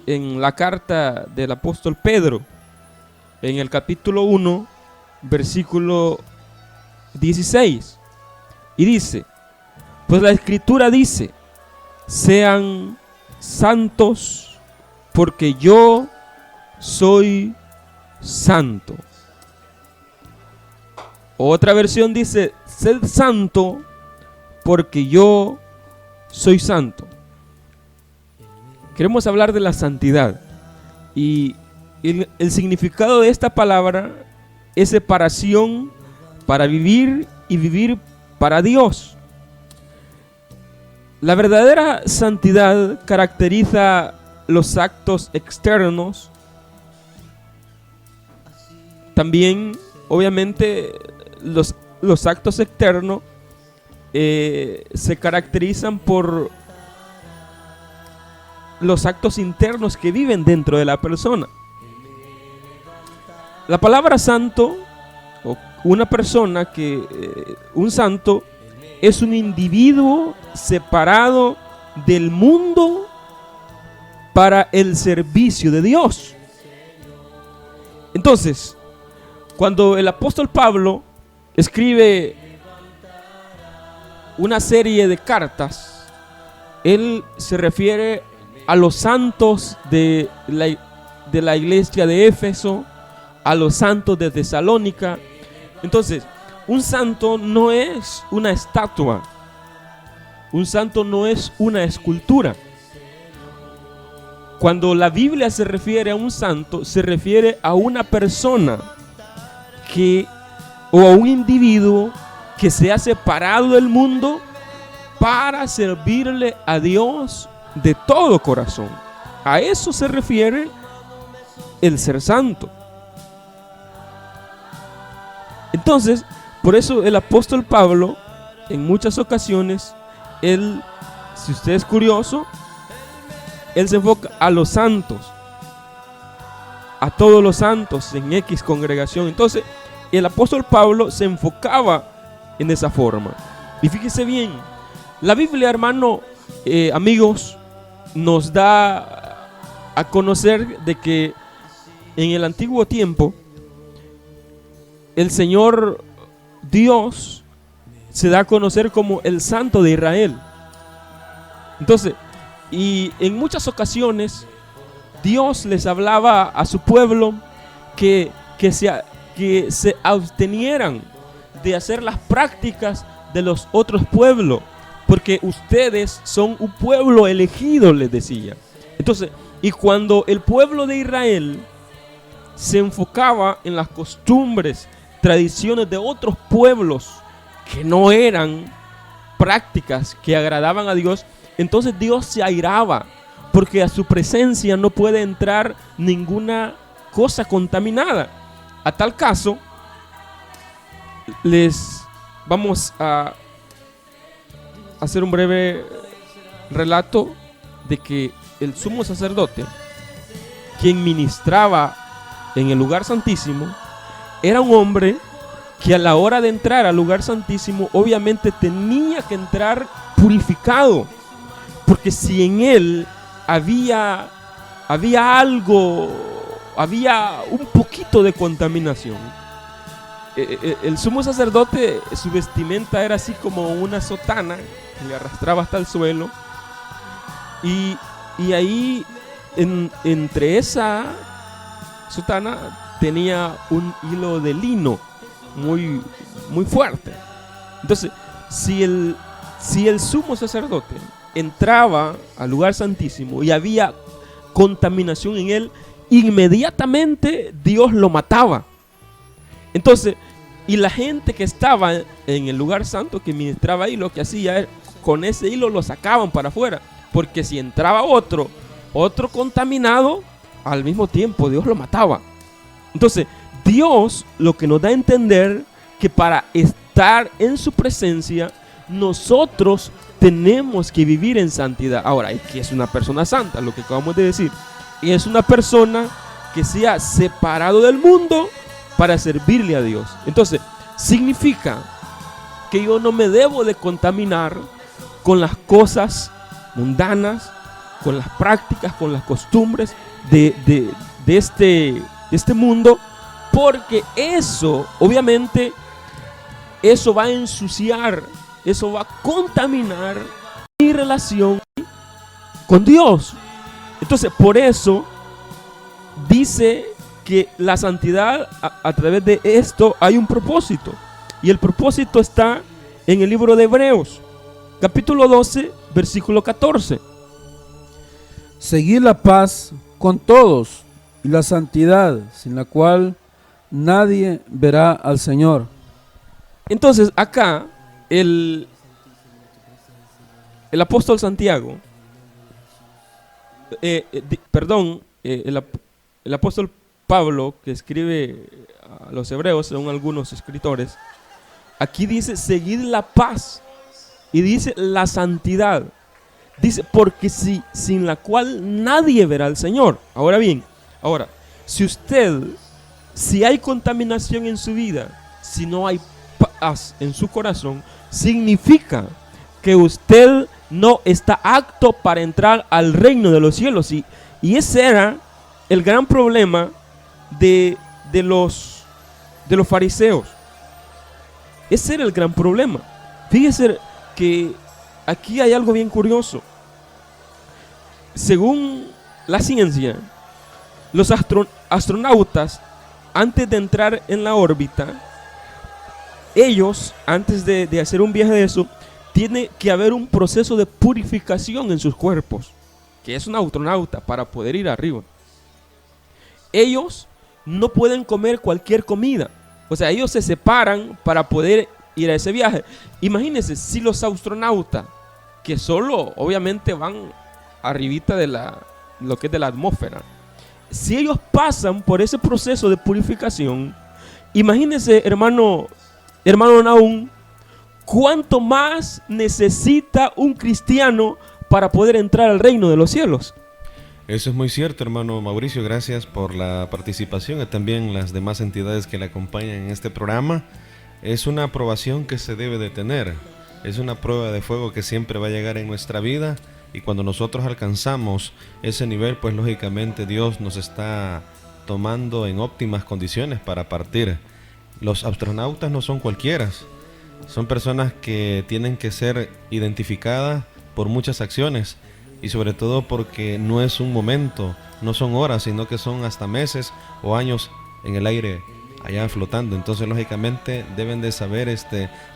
en la carta del apóstol Pedro, en el capítulo 1, versículo 16. Y dice, pues la escritura dice, sean santos porque yo soy santo. Otra versión dice, sed santo porque yo soy santo. Queremos hablar de la santidad. Y el significado de esta palabra es separación para vivir y vivir para Dios. La verdadera santidad caracteriza los actos externos. También, obviamente, los actos externos se caracterizan por los actos internos que viven dentro de la persona. La palabra santo, o una persona un santo, es un individuo separado del mundo para el servicio de Dios. Entonces, cuando el apóstol Pablo escribe una serie de cartas, él se refiere a los santos de la iglesia de Éfeso, a los santos de Tesalónica. Entonces, un santo no es una estatua, un santo no es una escultura. Cuando la Biblia se refiere a un santo, se refiere a una persona o a un individuo que se ha separado del mundo para servirle a Dios de todo corazón. A eso se refiere el ser santo. Entonces, por eso el apóstol Pablo, en muchas ocasiones, si usted es curioso, él se enfoca a los santos, a todos los santos en X congregación. Entonces, el apóstol Pablo se enfocaba en esa forma. Y fíjese bien, la Biblia, hermano, amigos, nos da a conocer de que en el antiguo tiempo el Señor Dios se da a conocer como el Santo de Israel. Entonces, y en muchas ocasiones Dios les hablaba a su pueblo que se abstenieran de hacer las prácticas de los otros pueblos, porque ustedes son un pueblo elegido, les decía. Entonces, y cuando el pueblo de Israel se enfocaba en las costumbres, tradiciones de otros pueblos que no eran prácticas que agradaban a Dios, entonces Dios se airaba, porque a su presencia no puede entrar ninguna cosa contaminada. A tal caso, les vamos a hacer un breve relato de que el sumo sacerdote, quien ministraba en el lugar santísimo, era un hombre que a la hora de entrar al lugar santísimo obviamente tenía que entrar purificado, porque si en él había algo, había un poquito de contaminación, el sumo sacerdote, su vestimenta era así como una sotana que le arrastraba hasta el suelo, y ahí entre esa sotana tenía un hilo de lino muy, muy fuerte. Entonces, si el sumo sacerdote entraba al lugar santísimo y había contaminación en él, inmediatamente Dios lo mataba. Entonces, y la gente que estaba en el lugar santo, que ministraba ahí, lo que hacía es, con ese hilo lo sacaban para afuera, porque si entraba otro contaminado, al mismo tiempo Dios lo mataba. Entonces, Dios lo que nos da a entender que para estar en su presencia, nosotros tenemos que vivir en santidad. Ahora, ¿qué es una persona santa? Lo que acabamos de decir. Es una persona que se ha separado del mundo para servirle a Dios. Entonces, significa que yo no me debo de contaminar con las cosas mundanas, con las prácticas, con las costumbres de este mundo, porque eso, obviamente, eso va a ensuciar, eso va a contaminar mi relación con Dios. Entonces, por eso dice que la santidad, a través de esto hay un propósito, y el propósito está en el libro de Hebreos, capítulo 12, versículo 14. Seguid la paz con todos y la santidad, sin la cual nadie verá al Señor. Entonces acá el apóstol Santiago, el apóstol Pablo, que escribe a los hebreos, según algunos escritores, aquí dice seguid la paz y dice la santidad. Dice, porque sin la cual nadie verá al Señor. Ahora bien, si hay contaminación en su vida, si no hay paz en su corazón, significa que usted no está apto para entrar al reino de los cielos. Y ese era el gran problema de los fariseos. Ese era el gran problema. Fíjese que aquí hay algo bien curioso. Según la ciencia, los astronautas, antes de entrar en la órbita, ellos, antes de hacer un viaje de eso, tiene que haber un proceso de purificación en sus cuerpos, que es un astronauta para poder ir arriba. Ellos no pueden comer cualquier comida. O sea, ellos se separan para poder ir a ese viaje. Imagínense si los astronautas, que solo obviamente van arribita de lo que es de la atmósfera, si ellos pasan por ese proceso de purificación, imagínense, hermano Nahum, cuánto más necesita un cristiano para poder entrar al reino de los cielos. Eso es muy cierto, hermano Mauricio. Gracias por la participación y también las demás entidades que le acompañan en este programa. Es una aprobación que se debe de tener. Es una prueba de fuego que siempre va a llegar en nuestra vida, y cuando nosotros alcanzamos ese nivel, pues lógicamente Dios nos está tomando en óptimas condiciones para partir. Los astronautas no son cualquiera. Son personas que tienen que ser identificadas por muchas acciones, y sobre todo porque no es un momento, no son horas, sino que son hasta meses o años en el aire allá flotando. Entonces lógicamente deben de saber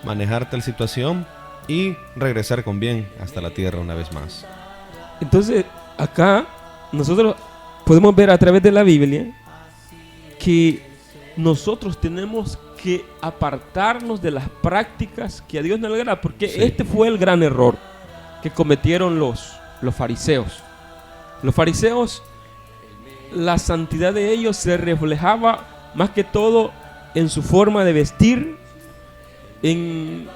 manejar tal situación y regresar con bien hasta la tierra una vez más. Entonces acá nosotros podemos ver a través de la Biblia que nosotros tenemos que apartarnos de las prácticas que a Dios no le agrada, porque sí, este fue el gran error que cometieron los fariseos. Los fariseos, la santidad de ellos se reflejaba más que todo en su forma de vestir, en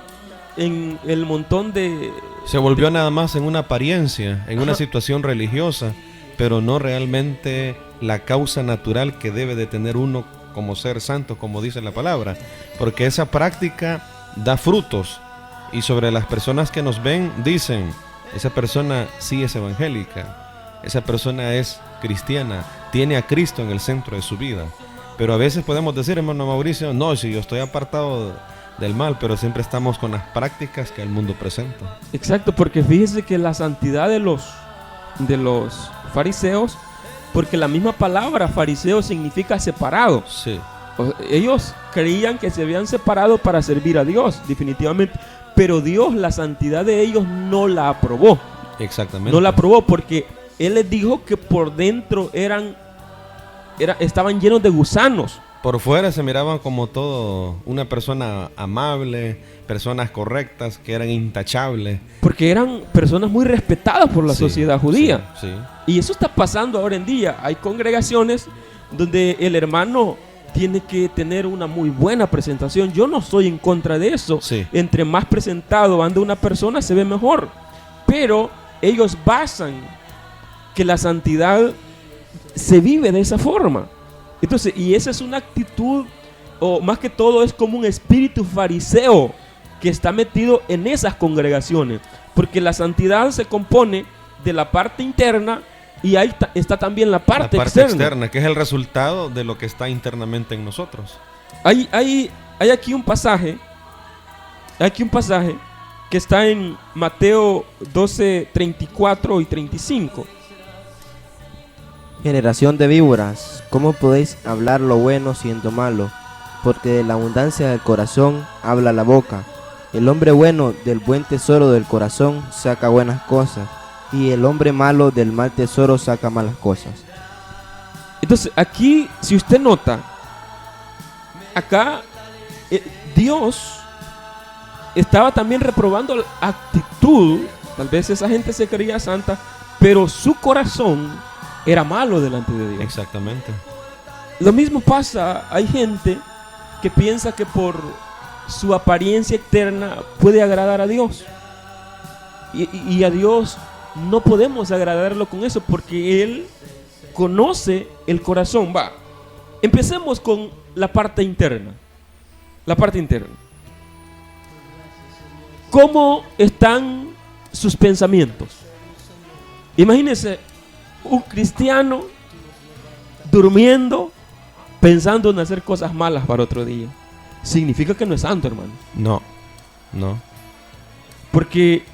el montón de... Se volvió nada más en una apariencia, en una situación religiosa, pero no realmente la causa natural que debe de tener uno como ser santo, como dice la palabra, porque esa práctica da frutos, y sobre las personas que nos ven dicen: esa persona sí es evangélica, esa persona es cristiana, tiene a Cristo en el centro de su vida. Pero a veces podemos decir, hermano Mauricio, no, si yo estoy apartado del mal, pero siempre estamos con las prácticas que el mundo presenta. Exacto, porque fíjese que la santidad de los fariseos, porque la misma palabra fariseo significa separado. Sí. Ellos creían que se habían separado para servir a Dios, definitivamente, pero Dios la santidad de ellos no la aprobó. Exactamente. No la aprobó porque Él les dijo que por dentro estaban llenos de gusanos. Por fuera se miraban como todo una persona amable, personas correctas, que eran intachables. Porque eran personas muy respetadas por la sociedad judía. Sí. Y eso está pasando ahora en día. Hay congregaciones donde el hermano tiene que tener una muy buena presentación. Yo no estoy en contra de eso. Sí. Entre más presentado anda una persona, se ve mejor. Pero ellos basan que la santidad se vive de esa forma. Entonces, y esa es una actitud, o más que todo es como un espíritu fariseo que está metido en esas congregaciones, porque la santidad se compone de la parte interna y ahí está también la parte, la parte externa. que es el resultado de lo que está internamente en nosotros. Hay aquí un pasaje que está en Mateo 12, 34 y 35. Generación de víboras, ¿cómo podéis hablar lo bueno siendo malo? Porque de la abundancia del corazón habla la boca. El hombre bueno del buen tesoro del corazón saca buenas cosas, y el hombre malo del mal tesoro saca malas cosas. Entonces aquí, si usted nota, acá Dios estaba también reprobando la actitud. Tal vez esa gente se creía santa, pero su corazón era malo delante de Dios. Exactamente. Lo mismo pasa, hay gente que piensa que por su apariencia externa puede agradar a Dios. Y a Dios no podemos agradarlo con eso, porque Él conoce el corazón. Empecemos con la parte interna. La parte interna. ¿Cómo están sus pensamientos? Imagínense un cristiano durmiendo pensando en hacer cosas malas para otro día. Significa que no es santo, hermano. No. Porque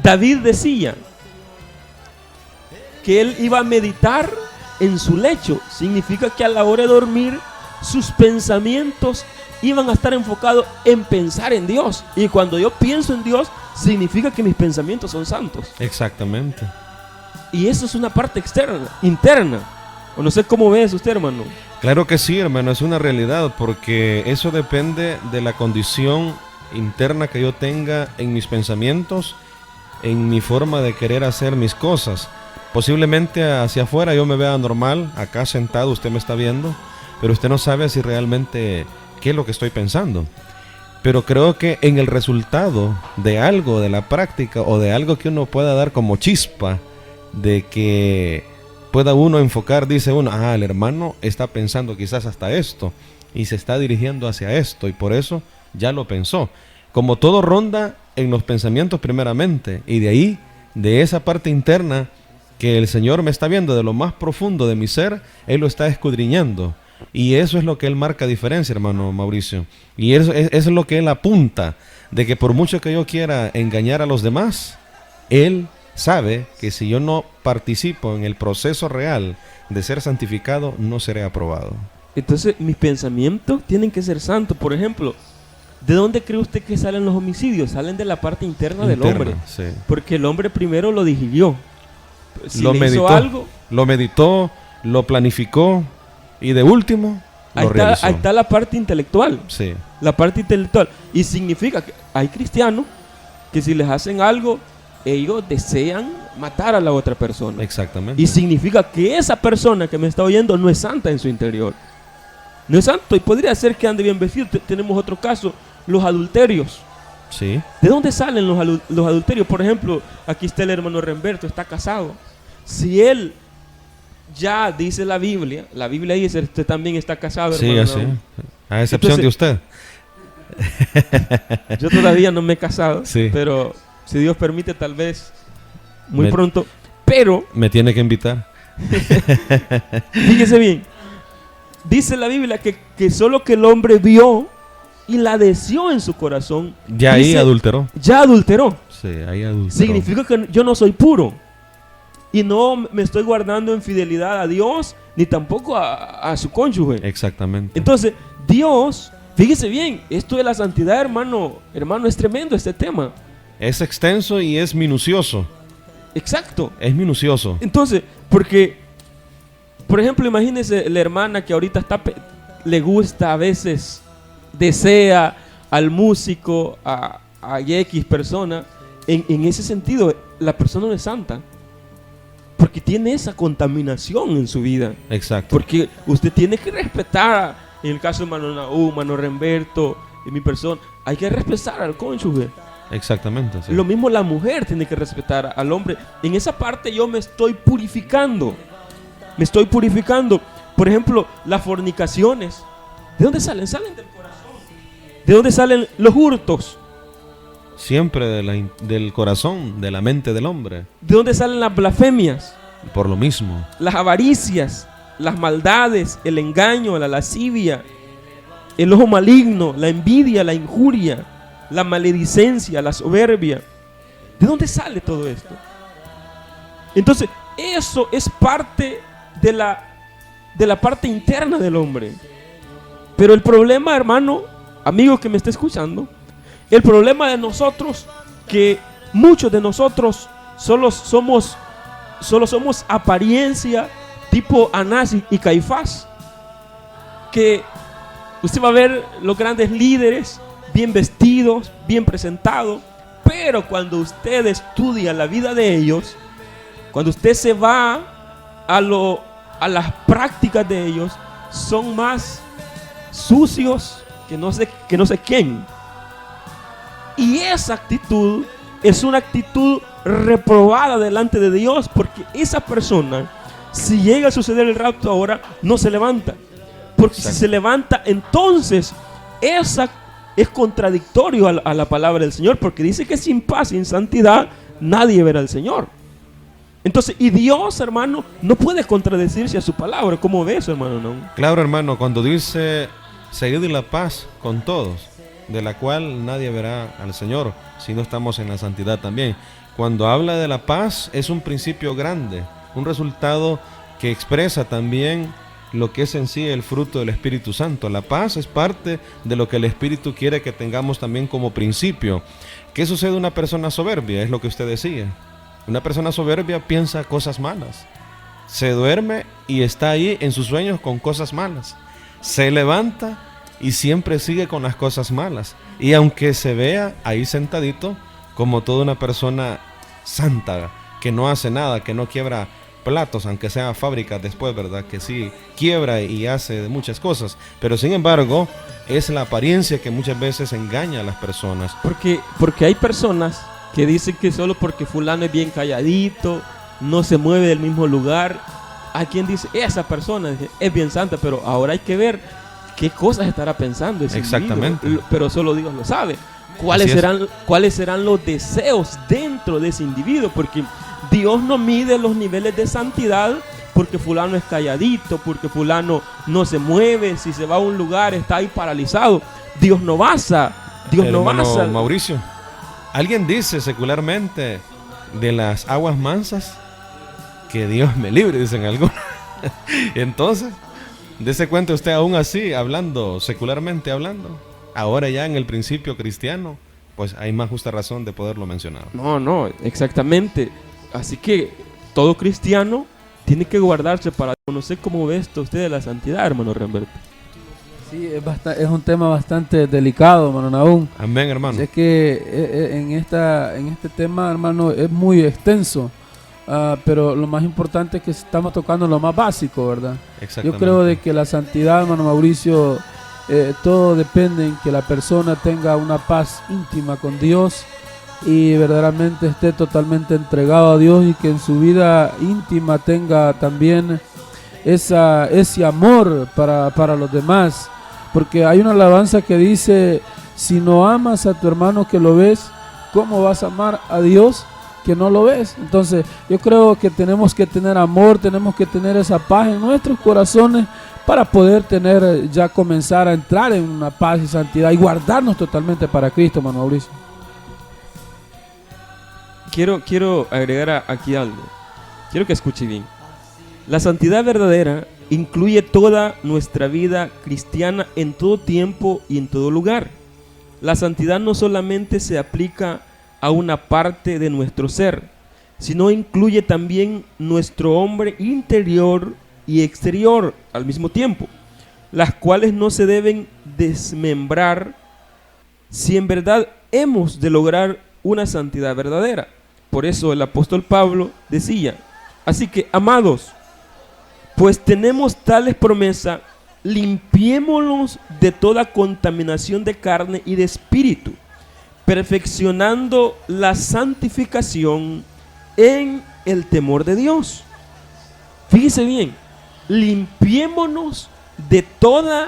David decía que él iba a meditar en su lecho. Significa que a la hora de dormir sus pensamientos iban a estar enfocados en pensar en Dios. Y cuando yo pienso en Dios, significa que mis pensamientos son santos. Exactamente. Y eso es una parte externa, interna. O no sé cómo ves usted, hermano. Claro que sí, hermano, es una realidad, porque eso depende de la condición interna que yo tenga en mis pensamientos, en mi forma de querer hacer mis cosas. Posiblemente hacia afuera yo me vea normal, acá sentado usted me está viendo, pero usted no sabe si realmente qué es lo que estoy pensando. Pero creo que en el resultado de algo, de la práctica o de algo que uno pueda dar como chispa, de que pueda uno enfocar, dice uno, el hermano está pensando quizás hasta esto y se está dirigiendo hacia esto y por eso ya lo pensó. Como todo ronda en los pensamientos primeramente, y de ahí, de esa parte interna que el Señor me está viendo, de lo más profundo de mi ser, Él lo está escudriñando. Y eso es lo que Él marca diferencia, hermano Mauricio. Y eso es lo que Él apunta, de que por mucho que yo quiera engañar a los demás, Él sabe que si yo no participo en el proceso real de ser santificado, no seré aprobado. Entonces mis pensamientos tienen que ser santos. Por ejemplo, ¿de dónde cree usted que salen los homicidios? Salen de la parte interna del hombre. Sí. Porque el hombre primero lo digirió. Si lo le meditó, hizo algo, lo meditó, lo planificó y de último lo realizó. Ahí está la parte intelectual. Sí. La parte intelectual. Y significa que hay cristianos que si les hacen algo, ellos desean matar a la otra persona. Exactamente. Y significa que esa persona que me está oyendo no es santa en su interior. No es santo y podría ser que ande bien vestido. Tenemos otro caso, los adulterios. Sí. ¿De dónde salen los adulterios? Por ejemplo, aquí está el hermano Remberto, está casado. Si él ya dice la Biblia dice, usted también está casado, sí, hermano. Sí, a excepción de usted. Yo todavía no me he casado, sí. Pero si Dios permite, tal vez muy pronto. Pero me tiene que invitar. Fíjese bien. Dice la Biblia que solo que el hombre vio y la deseó en su corazón. Ya dice, ahí adulteró. Ya adulteró. Sí, ahí adulteró. Significa que yo no soy puro. Y no me estoy guardando en fidelidad a Dios, ni tampoco a su cónyuge. Exactamente. Entonces, Dios, fíjese bien, esto de la santidad, hermano, es tremendo este tema. Es extenso y es minucioso. Exacto. Es minucioso. Entonces, porque, por ejemplo, imagínese la hermana que ahorita le gusta a veces, desea al músico, a X persona. En ese sentido, la persona no es santa. Porque tiene esa contaminación en su vida. Exacto. Porque usted tiene que respetar, en el caso de Mano Naú, Mano Remberto, y mi persona, hay que respetar al cónyuge. Exactamente. Sí. Lo mismo la mujer tiene que respetar al hombre. En esa parte yo me estoy purificando. Me estoy purificando. Por ejemplo, las fornicaciones. ¿De dónde salen? Salen del corazón. ¿De dónde salen los hurtos? siempre del corazón, de la mente del hombre. ¿De dónde salen las blasfemias? Por lo mismo. Las avaricias, las maldades, el engaño, la lascivia, el ojo maligno, la envidia, la injuria, la maledicencia, la soberbia. ¿De dónde sale todo esto? Entonces, eso es parte de la parte interna del hombre. Pero el problema, hermano, amigo que me está escuchando, el problema de nosotros, que muchos de nosotros solo somos apariencia tipo Anás y Caifás, que usted va a ver los grandes líderes bien vestidos, bien presentados, pero cuando usted estudia la vida de ellos, cuando usted se va a las prácticas de ellos, son más sucios que no sé quién. Y esa actitud es una actitud reprobada delante de Dios, porque esa persona, si llega a suceder el rapto ahora, no se levanta. Porque si se levanta, entonces esa es contradictorio a la palabra del Señor, porque dice que sin paz, sin santidad, nadie verá al Señor. Entonces, y Dios, hermano, no puede contradecirse a su palabra. ¿Cómo ves, hermano? ¿No? Claro, hermano, cuando dice seguid la paz con todos, de la cual nadie verá al Señor si no estamos en la santidad también. Cuando habla de la paz, es un principio grande, un resultado que expresa también lo que es en sí el fruto del Espíritu Santo. La paz es parte de lo que el Espíritu quiere que tengamos también como principio. ¿Qué sucede a una persona soberbia? Es lo que usted decía. Una persona soberbia piensa cosas malas, se duerme y está ahí en sus sueños con cosas malas, se levanta y siempre sigue con las cosas malas, y aunque se vea ahí sentadito como toda una persona santa, que no hace nada, que no quiebra platos, aunque sea fábricas después, ¿verdad? Que sí quiebra y hace muchas cosas, pero sin embargo es la apariencia que muchas veces engaña a las personas. Porque hay personas que dicen que solo porque fulano es bien calladito, no se mueve del mismo lugar, hay quien dice, esa persona es bien santa, pero ahora hay que ver qué cosas estará pensando ese Exactamente. individuo, pero solo Dios lo sabe. ¿Cuáles serán los deseos dentro de ese individuo? Porque Dios no mide los niveles de santidad porque fulano es calladito, porque fulano no se mueve, si se va a un lugar está ahí paralizado. Dios no basa. Mauricio, alguien dice secularmente de las aguas mansas que Dios me libre, dicen algunos. Entonces, dese cuenta usted aún así, hablando, secularmente hablando. Ahora ya en el principio cristiano, pues hay más justa razón de poderlo mencionar. No, exactamente. Así que todo cristiano tiene que guardarse para conocer. ¿Cómo ve esto usted de la santidad, hermano Remberto? Sí, es un tema bastante delicado, hermano Nahum. Amén, hermano. Es que en este tema, hermano, es muy extenso. Pero lo más importante es que estamos tocando lo más básico, ¿verdad? Yo creo de que la santidad, hermano Mauricio, todo depende en que la persona tenga una paz íntima con Dios y verdaderamente esté totalmente entregado a Dios, y que en su vida íntima tenga también ese amor para los demás. Porque hay una alabanza que dice: si no amas a tu hermano que lo ves, ¿cómo vas a amar a Dios que no lo ves? Entonces yo creo que tenemos que tener amor, tenemos que tener esa paz en nuestros corazones para poder comenzar a entrar en una paz y santidad y guardarnos totalmente para Cristo, hermano Mauricio. Quiero agregar aquí algo. Quiero que escuche bien. La santidad verdadera incluye toda nuestra vida cristiana en todo tiempo y en todo lugar. La santidad no solamente se aplica a una parte de nuestro ser, sino incluye también nuestro hombre interior y exterior al mismo tiempo, las cuales no se deben desmembrar si en verdad hemos de lograr una santidad verdadera. Por eso el apóstol Pablo decía: así que, amados, pues tenemos tales promesas, limpiémonos de toda contaminación de carne y de espíritu, perfeccionando la santificación en el temor de Dios. Fíjese bien, limpiémonos de toda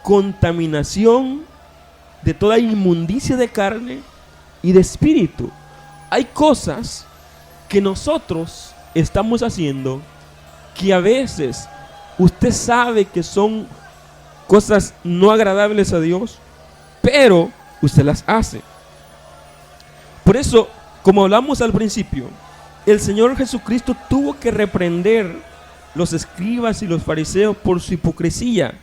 contaminación, de toda inmundicia de carne y de espíritu. Hay cosas que nosotros estamos haciendo que a veces usted sabe que son cosas no agradables a Dios, pero usted las hace. Por eso, como hablamos al principio, el Señor Jesucristo tuvo que reprender los escribas y los fariseos por su hipocresía.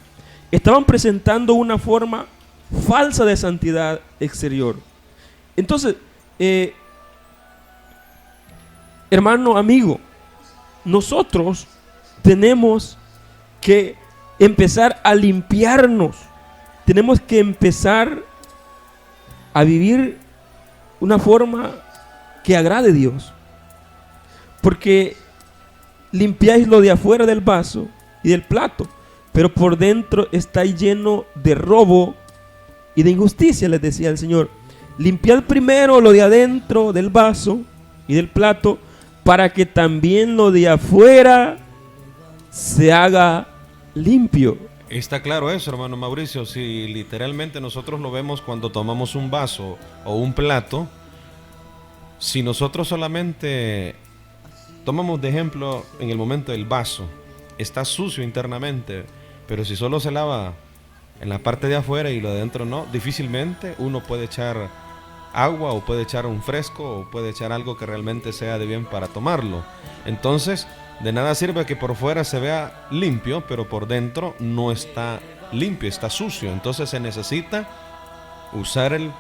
Estaban presentando una forma falsa de santidad exterior. Entonces, hermano, amigo, nosotros tenemos que empezar a limpiarnos. Tenemos que empezar a vivir una forma que agrade a Dios. Porque limpiáis lo de afuera del vaso y del plato, pero por dentro está lleno de robo y de injusticia, les decía el Señor. Limpiad primero lo de adentro del vaso y del plato, para que también lo de afuera se haga limpio. Está claro eso, hermano Mauricio. Si literalmente nosotros lo vemos cuando tomamos un vaso o un plato, si nosotros solamente tomamos de ejemplo en el momento del vaso, está sucio internamente, pero si solo se lava en la parte de afuera y lo de adentro no, difícilmente uno puede echar agua o puede echar un fresco o puede echar algo que realmente sea de bien para tomarlo. Entonces, de nada sirve que por fuera se vea limpio, pero por dentro no está limpio, está sucio. Entonces se necesita usar el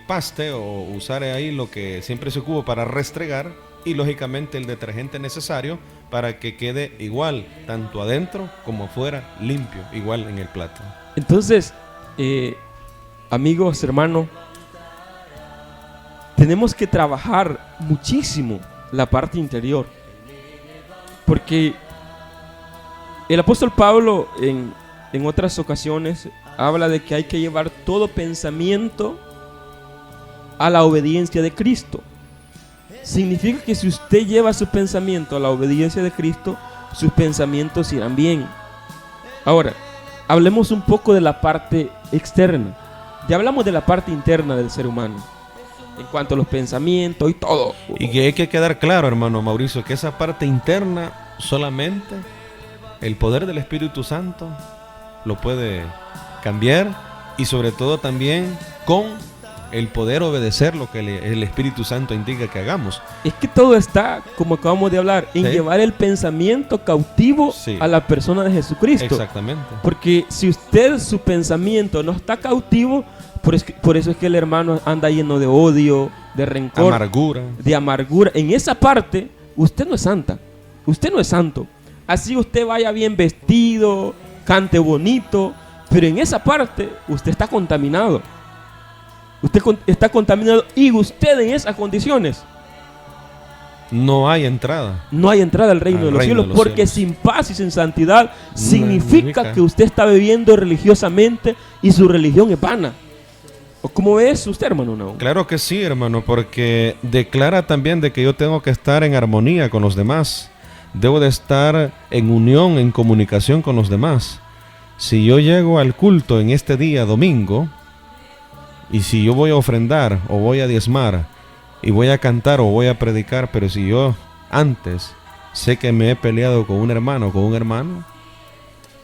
paste o usar ahí lo que siempre se ocupa para restregar, y lógicamente el detergente necesario para que quede igual, tanto adentro como afuera, limpio, igual en el plato. Entonces, amigos, hermanos, tenemos que trabajar muchísimo la parte interior, porque el apóstol Pablo en otras ocasiones habla de que hay que llevar todo pensamiento a la obediencia de Cristo. Significa que si usted lleva su pensamiento a la obediencia de Cristo, sus pensamientos irán bien. Ahora, hablemos un poco de la parte externa. Ya hablamos de la parte interna del ser humano, en cuanto a los pensamientos y todo. Y que hay que quedar claro, hermano Mauricio, que esa parte interna solamente el poder del Espíritu Santo lo puede cambiar, y sobre todo también con el poder obedecer lo que el Espíritu Santo indica que hagamos. Es que todo está, como acabamos de hablar, en llevar el pensamiento cautivo a la persona de Jesucristo. Exactamente. Porque si usted, su pensamiento no está cautivo, por eso es que el hermano anda lleno de odio, de rencor, de amargura. En esa parte, usted no es santa. Usted no es santo. Así usted vaya bien vestido, cante bonito, pero en esa parte usted está contaminado. Usted está contaminado, y usted en esas condiciones no hay entrada. No hay entrada al reino de los cielos, porque sin paz y sin santidad significa que usted está viviendo religiosamente y su religión es vana. ¿O cómo es usted, hermano? No. Claro que sí, hermano, porque declara también de que yo tengo que estar en armonía con los demás. Debo de estar en unión, en comunicación con los demás. Si yo llego al culto en este día domingo, y si yo voy a ofrendar o voy a diezmar y voy a cantar o voy a predicar, pero si yo antes sé que me he peleado con un hermano o con un hermano,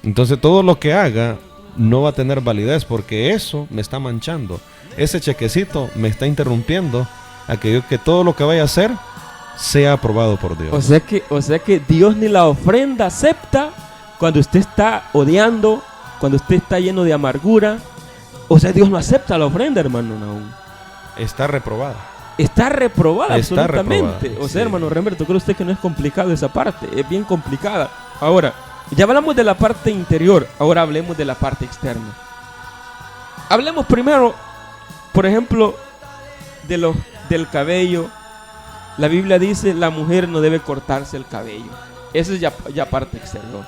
entonces todo lo que haga no va a tener validez, porque eso me está manchando. Ese chequecito me está interrumpiendo a que todo lo que vaya a hacer sea aprobado por Dios. O sea que Dios ni la ofrenda acepta cuando usted está odiando, cuando usted está lleno de amargura. O sea, Dios no acepta la ofrenda, hermano Naúm. Está reprobada. Está reprobada absolutamente. Reprobada, o sea, hermano Remberto, ¿cree usted que no es complicado esa parte? Es bien complicada. Ahora, ya hablamos de la parte interior, ahora hablemos de la parte externa. Hablemos primero, por ejemplo, del cabello. La Biblia dice, la mujer no debe cortarse el cabello. Eso es ya parte exterior.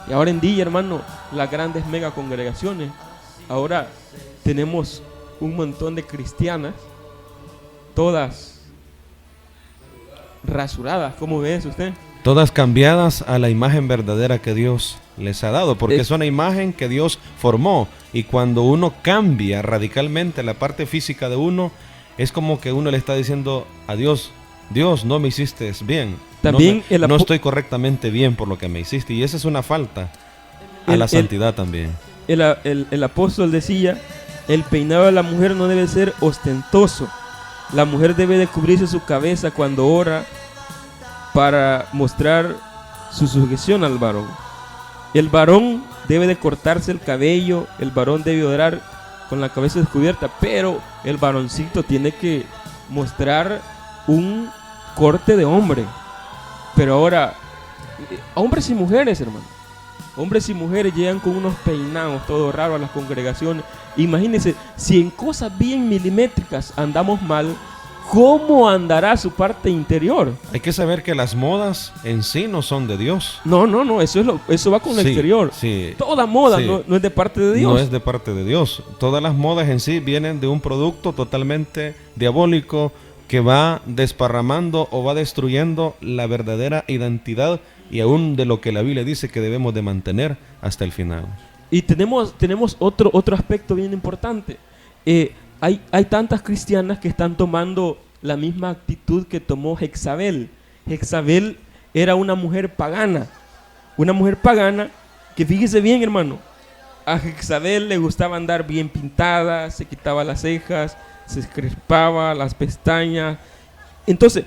Y ahora en día, hermano, las grandes mega congregaciones, ahora tenemos un montón de cristianas, todas rasuradas. ¿Cómo ve eso usted? Todas cambiadas a la imagen verdadera que Dios les ha dado, porque es una imagen que Dios formó, y cuando uno cambia radicalmente la parte física de uno, es como que uno le está diciendo a Dios: Dios, no me hiciste bien, también no estoy correctamente bien por lo que me hiciste, y esa es una falta a la santidad también. El apóstol decía: el peinado de la mujer no debe ser ostentoso, la mujer debe de cubrirse su cabeza cuando ora para mostrar su sujeción al varón. El varón debe de cortarse el cabello, el varón debe orar con la cabeza descubierta, pero el varoncito tiene que mostrar un corte de hombre. Pero ahora, hombres y mujeres, hermano, hombres y mujeres llegan con unos peinados todo raro a las congregaciones. Imagínense, si en cosas bien milimétricas andamos mal, ¿cómo andará su parte interior? Hay que saber que las modas en sí no son de Dios. No, eso va con el exterior. Sí, toda moda no es de parte de Dios. No es de parte de Dios. Todas las modas en sí vienen de un producto totalmente diabólico que va desparramando o va destruyendo la verdadera identidad y aún de lo que la Biblia dice que debemos de mantener hasta el final. Y tenemos otro aspecto bien importante. Hay tantas cristianas que están tomando la misma actitud que tomó Jezabel. Jezabel era una mujer pagana que, fíjese bien, hermano, a Jezabel le gustaba andar bien pintada, se quitaba las cejas, se escrispaba las pestañas. Entonces,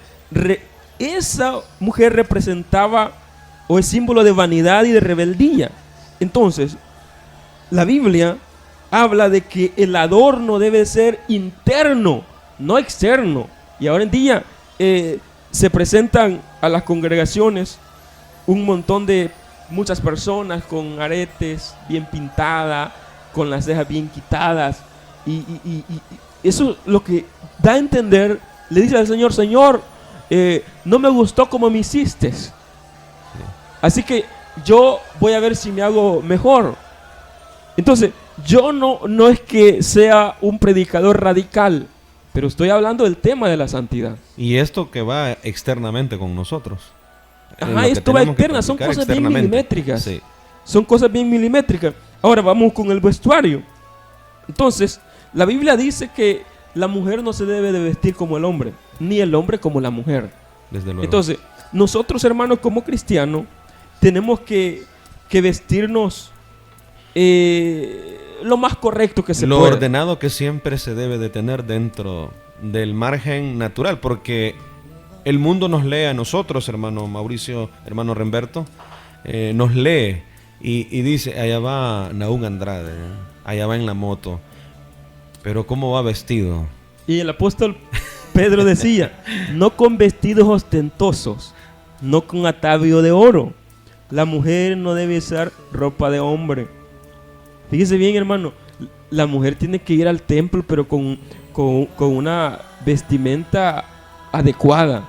esa mujer representaba o es símbolo de vanidad y de rebeldía. Entonces, la Biblia habla de que el adorno debe ser interno, no externo. Y ahora en día se presentan a las congregaciones un montón de muchas personas con aretes bien pintadas, con las cejas bien quitadas. Y eso lo que da a entender, le dice al Señor: Señor, no me gustó como me hiciste. Así que yo voy a ver si me hago mejor. Entonces, yo no es que sea un predicador radical, pero estoy hablando del tema de la santidad. Y esto que va externamente con nosotros. Ajá, esto va externa, son cosas bien milimétricas. Sí. Son cosas bien milimétricas. Ahora vamos con el vestuario. Entonces, la Biblia dice que la mujer no se debe de vestir como el hombre, ni el hombre como la mujer. Desde luego. Entonces, nosotros, hermanos, como cristianos, tenemos que vestirnos lo más correcto que se pueda. Lo ordenado que siempre se debe de tener dentro del margen natural, porque el mundo nos lee a nosotros, hermano Mauricio, hermano Remberto, nos lee y dice: allá va Nahum Andrade, allá va en la moto, pero ¿cómo va vestido? Y el apóstol Pedro decía: no con vestidos ostentosos, no con atavío de oro. La mujer no debe usar ropa de hombre. Fíjese bien, hermano, la mujer tiene que ir al templo, pero con una vestimenta adecuada.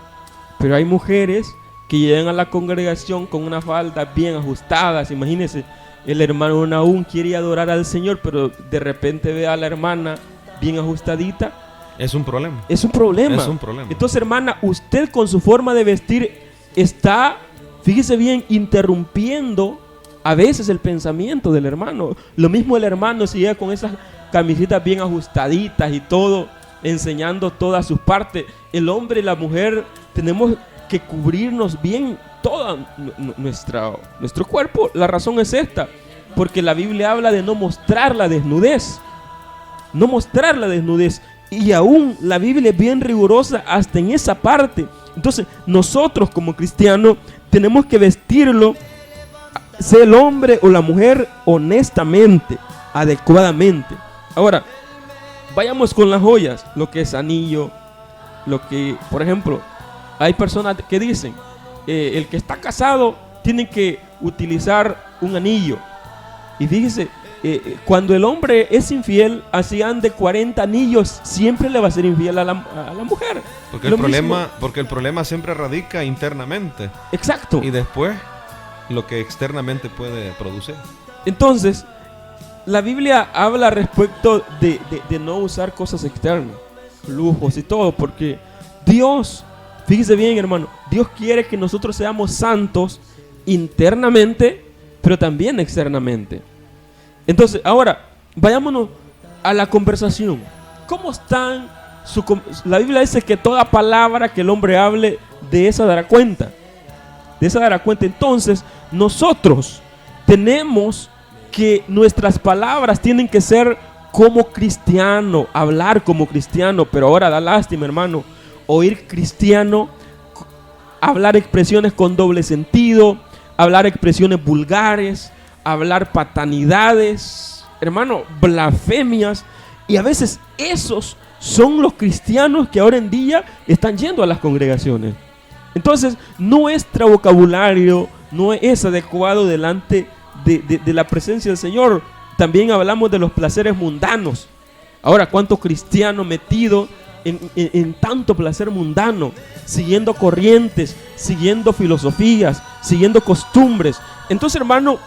Pero hay mujeres que llegan a la congregación con una falda bien ajustadas. Imagínense, el hermano Nahum quiere adorar al Señor, pero de repente ve a la hermana bien ajustadita. Es un problema. Es un problema. Es un problema. Entonces, hermana, usted con su forma de vestir está, fíjese bien, interrumpiendo a veces el pensamiento del hermano. Lo mismo el hermano si llega con esas camisitas bien ajustaditas y todo, enseñando todas sus partes. El hombre y la mujer tenemos que cubrirnos bien todo nuestro cuerpo. La razón es esta, porque la Biblia habla de no mostrar la desnudez. No mostrar la desnudez. Y aún la Biblia es bien rigurosa hasta en esa parte. Entonces nosotros como cristianos tenemos que vestirlo, sea el hombre o la mujer, honestamente, adecuadamente. Ahora, vayamos con las joyas, lo que es anillo, lo que, por ejemplo, hay personas que dicen, el que está casado tiene que utilizar un anillo. Y fíjese, cuando el hombre es infiel, así ande 40 anillos, siempre le va a ser infiel a la mujer. Porque el problema siempre radica internamente. Exacto. Y después lo que externamente puede producir. Entonces, la Biblia habla respecto de no usar cosas externas, lujos y todo, porque Dios, fíjese bien, hermano, Dios quiere que nosotros seamos santos internamente pero también externamente. Entonces, ahora, vayámonos a la conversación. ¿Cómo están? La Biblia dice que toda palabra que el hombre hable, de esa dará cuenta. De esa dará cuenta. Entonces, nosotros tenemos que nuestras palabras tienen que ser como cristiano, hablar como cristiano. Pero ahora da lástima, hermano, oír cristiano, hablar expresiones con doble sentido, hablar expresiones vulgares, hablar patanidades, hermano, blasfemias. Y a veces esos son los cristianos que ahora en día están yendo a las congregaciones. Entonces, nuestro vocabulario no es adecuado delante de la presencia del Señor. También hablamos de los placeres mundanos. Ahora, ¿cuánto cristiano metido en tanto placer mundano, siguiendo corrientes, siguiendo filosofías, siguiendo costumbres? Entonces, hermano,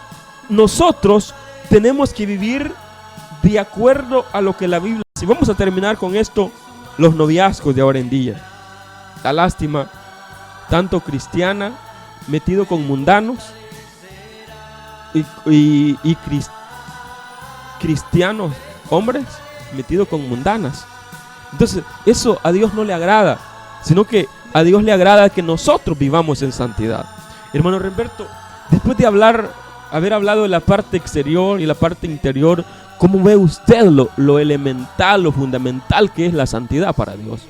nosotros tenemos que vivir de acuerdo a lo que la Biblia dice. Vamos a terminar con esto, los noviazgos de ahora en día. La lástima, tanto cristiana metido con mundanos y cristianos, hombres metidos con mundanas. Entonces, eso a Dios no le agrada, sino que a Dios le agrada que nosotros vivamos en santidad. Hermano Remberto, después de haber hablado de la parte exterior y la parte interior, ¿cómo ve usted lo elemental, lo fundamental que es la santidad para Dios?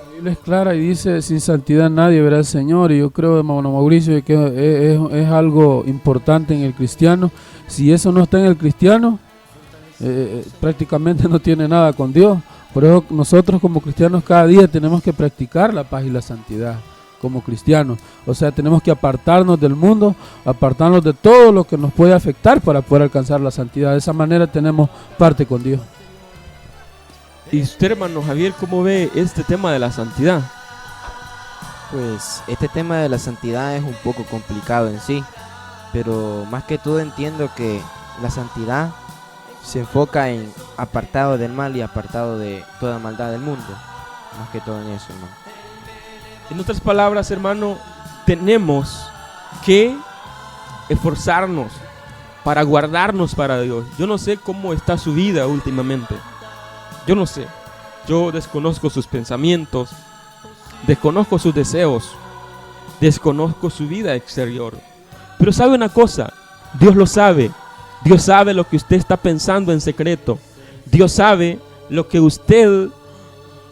La Biblia es clara y dice: sin santidad nadie verá al Señor. Y yo creo, hermano Mauricio, que es algo importante en el cristiano. Si eso no está en el cristiano, prácticamente no tiene nada con Dios. Por eso nosotros como cristianos cada día tenemos que practicar la paz y la santidad como cristianos. O sea, tenemos que apartarnos del mundo, apartarnos de todo lo que nos puede afectar para poder alcanzar la santidad. De esa manera tenemos parte con Dios. ¿Y usted, hermano Javier, cómo ve este tema de la santidad? Pues este tema de la santidad es un poco complicado en sí, pero más que todo entiendo que la santidad se enfoca en apartado del mal y apartado de toda maldad del mundo. Más que todo en eso, hermano. En otras palabras, hermano, tenemos que esforzarnos para guardarnos para Dios. Yo no sé cómo está su vida últimamente. Yo no sé. Yo desconozco sus pensamientos, desconozco sus deseos, desconozco su vida exterior. Pero sabe una cosa, Dios lo sabe. Dios sabe lo que usted está pensando en secreto. Dios sabe lo que usted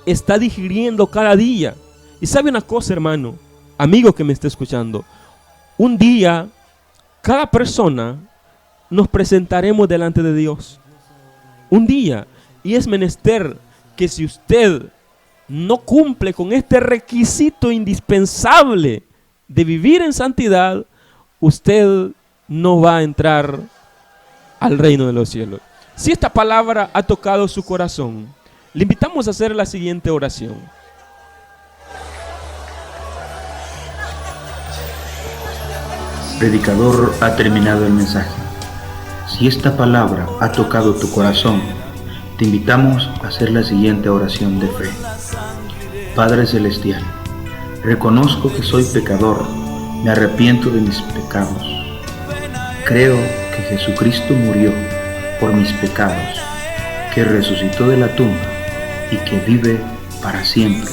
está digiriendo cada día. Y sabe una cosa, hermano, amigo que me está escuchando. Un día, cada persona nos presentaremos delante de Dios. Un día. Y es menester que si usted no cumple con este requisito indispensable de vivir en santidad, usted no va a entrar al reino de los cielos. Si esta palabra ha tocado su corazón, le invitamos a hacer la siguiente oración. Predicador ha terminado el mensaje. Si esta palabra ha tocado tu corazón, te invitamos a hacer la siguiente oración de fe. Padre Celestial, reconozco que soy pecador, me arrepiento de mis pecados. Creo que Jesucristo murió por mis pecados, que resucitó de la tumba y que vive para siempre.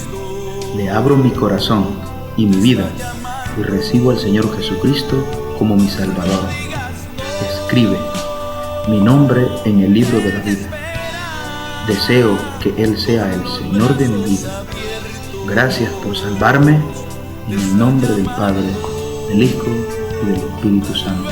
Le abro mi corazón y mi vida y recibo al Señor Jesucristo como mi Salvador. Escribe mi nombre en el libro de la vida. Deseo que Él sea el Señor de mi vida. Gracias por salvarme, en el nombre del Padre, del Hijo y del Espíritu Santo.